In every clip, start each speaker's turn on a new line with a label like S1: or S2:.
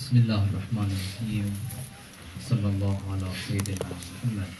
S1: بسم الله الرحمن الرحيم صلى الله على سيدنا محمد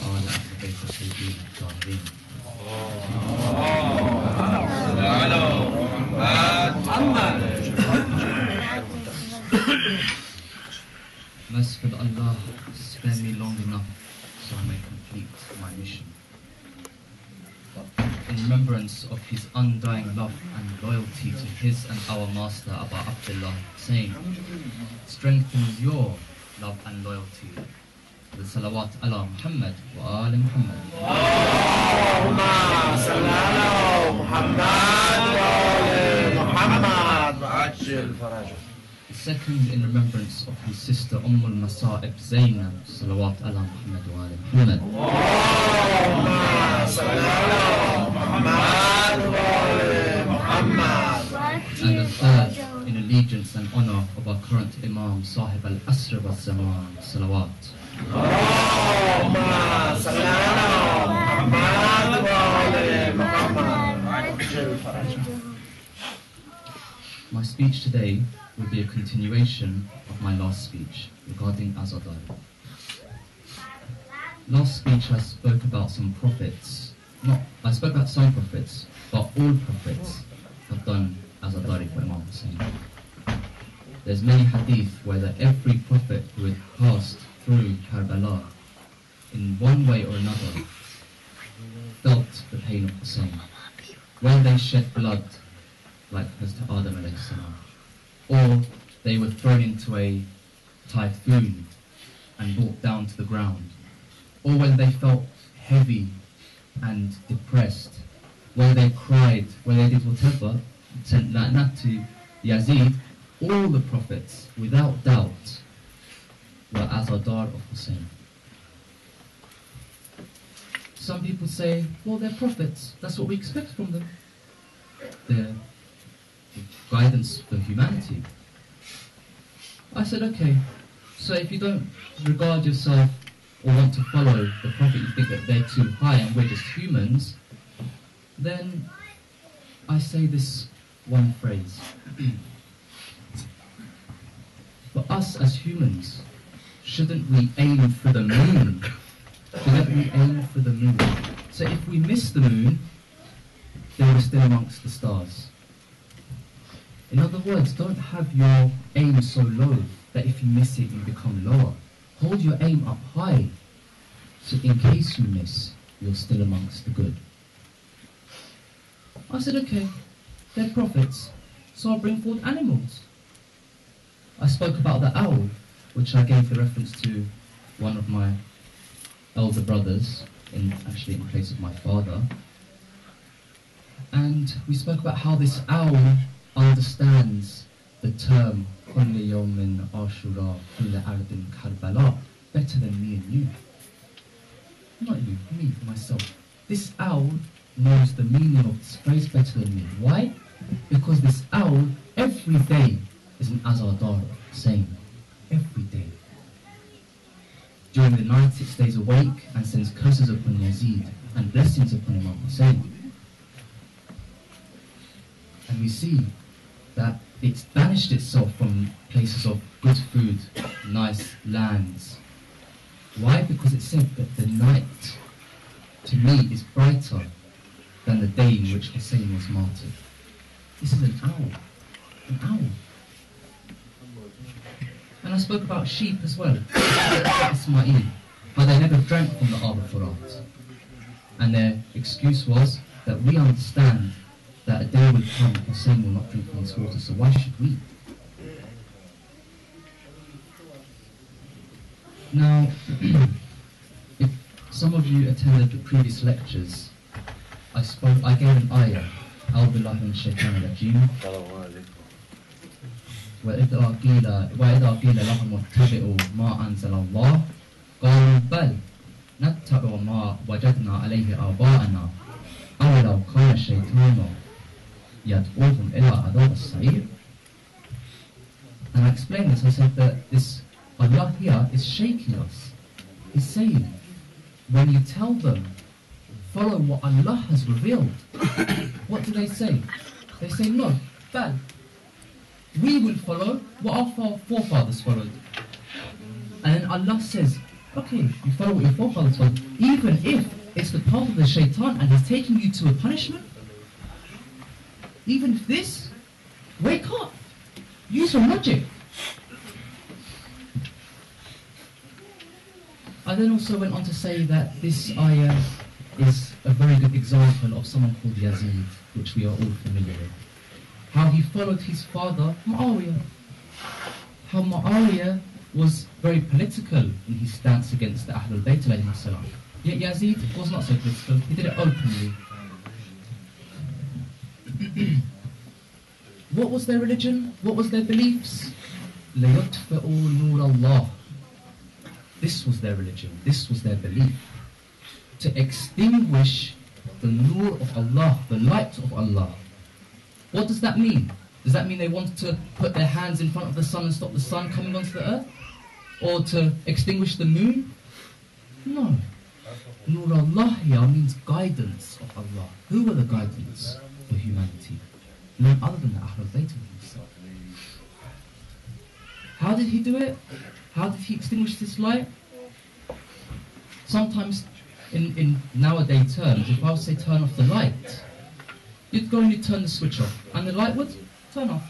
S1: وعلى أهل بيت سيدنا الطاهرين. Merciful Allah, spare me long enough so I may complete my mission. In remembrance of his undying love and loyalty to his and our master Abu Abdullah Hussain, strengthen your love and loyalty with salawat ala Muhammad wa ala Muhammad.
S2: Allahumma salli ala Muhammad wa ala Muhammad wa ajil farajah.
S1: Second, in remembrance of his sister al-Masa'ib Zainab, salawat ala Muhammad wa ala Muhammad.
S2: Allahumma salli ala Muhammad wa ala Muhammad.
S1: And the third, in allegiance and honor of our current Imam, Sahib al-Asr wa Zaman, salawat.
S2: Allahumma salli ala Muhammad wa ala Muhammad wa ajil farajah.
S1: My speech today will be a continuation of my last speech regarding Azadari. Last speech I spoke about some prophets. I spoke about some prophets, but all prophets have done Azadari for Imam Hussain. There's many hadith where every prophet who had passed through Karbala in one way or another felt the pain of Hussain. When they shed blood, like Hazrat Adam alayhi salam, or they were thrown into a typhoon and brought down to the ground, or when they felt heavy and depressed, when they cried, when they did whatever, sent that to Yazid, all the prophets, without doubt, were Azadar of Hussain. Some people say, well, they're prophets, that's what we expect from them. They're guidance for humanity. I said, okay, so if you don't regard yourself or want to follow the Prophet, you think that they're too high and we're just humans, then I say this one phrase. For us as humans, shouldn't we aim for the moon? Shouldn't we aim for the moon? So if we miss the moon, then we're still amongst the stars. In other words, don't have your aim so low that if you miss it, you become lower. Hold your aim up high, so in case you miss, you're still amongst the good. I said, okay, they're prophets, so I'll bring forth animals. I spoke about the owl, which I gave the reference to one of my elder brothers, actually in place of my father. And we spoke about how this owl understands the term Kulli Yawmin Ashura Kulli Ardin Karbala better than me and you. Not you, me, myself. This owl knows the meaning of this phrase better than me. Why? Because this owl every day is an Azadar, saying every day. During the night it stays awake and sends curses upon Yazid and blessings upon Imam Hussain. And we see that it's banished itself from places of good food, nice lands. Why? Because it said that the night, to me, is brighter than the day in which Hussain was martyred. This is an owl. An owl. And I spoke about sheep as well. Ismail. But they never drank from the Al-Furat. And their excuse was that we understand that a day will come Hussain will not drink from this water, so why should we? Now, if some of you attended the previous lectures, I gave an ayah, أعوذ بالله من الشيطان الرجيم وإذا قيل لهم اتبعوا ما أنزل الله قالوا بل نتبع ما وجدنا عليه آباءنا أولو كان الشيطان يدعوهم إلى عذاب السعير. And I explained this. I said that this Allah here is shaking us. He's saying, when you tell them, follow what Allah has revealed, what do they say? They say, no, bad. We will follow what our forefathers followed. And then Allah says, okay, you follow what your forefathers followed, even if it's the path of the shaitan and he's taking you to a punishment. Even if this, wake up, use your logic. I then also went on to say that this ayah is a very good example of someone called Yazid, which we are all familiar with. How he followed his father, Muawiyah. How Muawiyah was very political in his stance against the Ahlul Bayt alayhi salam. Yet Yazid was not so political, he did it openly. What was their religion? What was their beliefs? لَيُطْفِئُوا نُورَ اللَّهِ. This was their religion, this was their belief. To extinguish the nur of Allah, the light of Allah. What does that mean? Does that mean they wanted to put their hands in front of the sun and stop the sun coming onto the earth? Or to extinguish the moon? No. Nur Allah here means guidance of Allah. Who were the guidance for humanity? None other than the Ahlul Bayt himself. How did he do it? How did he extinguish this light? Sometimes, in nowadays terms, if I would say turn off the light, you'd go and you'd turn the switch off, and the light would turn off.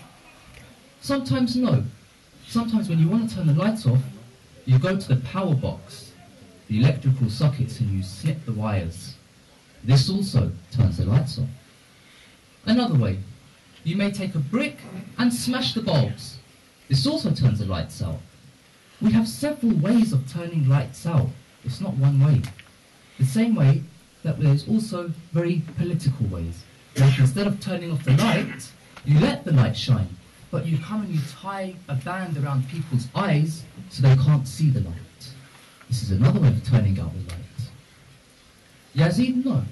S1: Sometimes no. Sometimes when you want to turn the lights off, you go to the power box, the electrical sockets, and you snip the wires. This also turns the lights off. Another way, you may take a brick and smash the bulbs. This also turns the lights out. We have several ways of turning lights out. It's not one way. The same way that there's also very political ways. Like instead of turning off the light, you let the light shine, but you come and you tie a band around people's eyes so they can't see the light. This is another way of turning out the light. Yazid, no.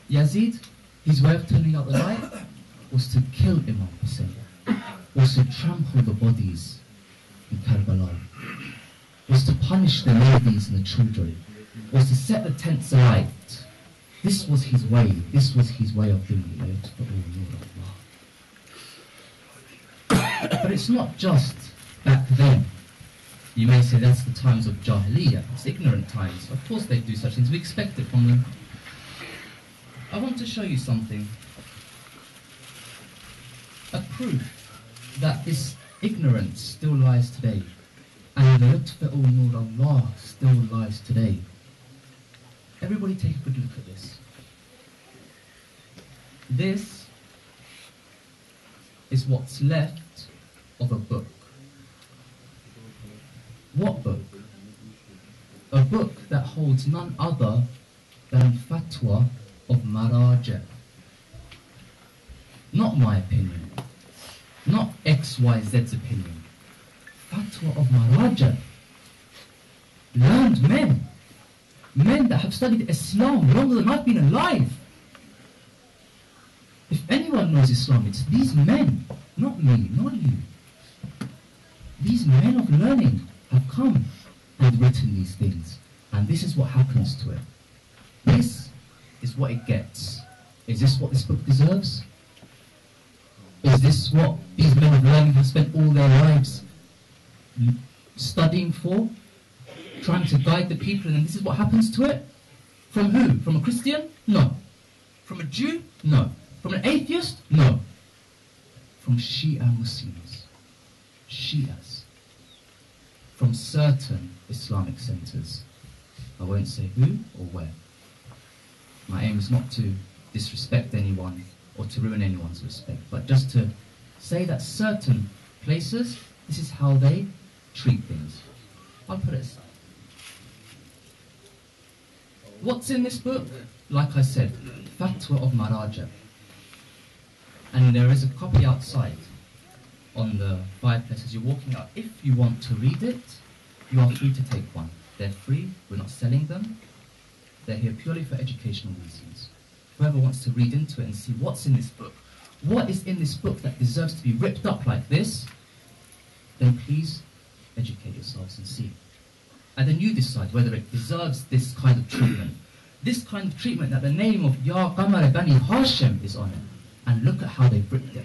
S1: Yazid, his way of turning out the light was to kill Imam Hussain, was to trample the bodies in Karbala, was to punish the ladies and the children, was to set the tents alight. This was his way. This was his way of doing it. But it's not just back then. You may say that's the times of Jahiliyyah. It's ignorant times. Of course they do such things. We expect it from them. I want to show you something. A proof that this ignorance still lies today. And the Lutfa'u Nur Allah still lies today. Everybody take a good look at this. This is what's left of a book. What book? A book that holds none other than fatwa of Maraja. Not my opinion. Not XYZ's opinion. Fatwa of Maraja. Learned men. Men that have studied Islam longer than I've been alive. If anyone knows Islam, it's these men, not me, not you. These men of learning have come and written these things. And this is what happens to it. This is what it gets. Is this what this book deserves? Is this what these men of learning have spent all their lives studying for? Trying to guide the people, and this is what happens to it? From who? From a Christian? No. From a Jew? No. From an atheist? No. From Shia Muslims. Shias. From certain Islamic centers. I won't say who or where. My aim is not to disrespect anyone or to ruin anyone's respect, but just to say that certain places, this is how they treat things. I'll put it aside. What's in this book? Like I said, Fatwa of Maraja. And there is a copy outside on the fireplace as you're walking out. If you want to read it, you are free to take one. They're free, we're not selling them. They're here purely for educational reasons. Whoever wants to read into it and see what's in this book, what is in this book that deserves to be ripped up like this, then please educate yourselves and see. And then you decide whether it deserves this kind of treatment. This kind of treatment that the name of Ya Qamar Bani Hashim is on it. And look at how they've ripped it.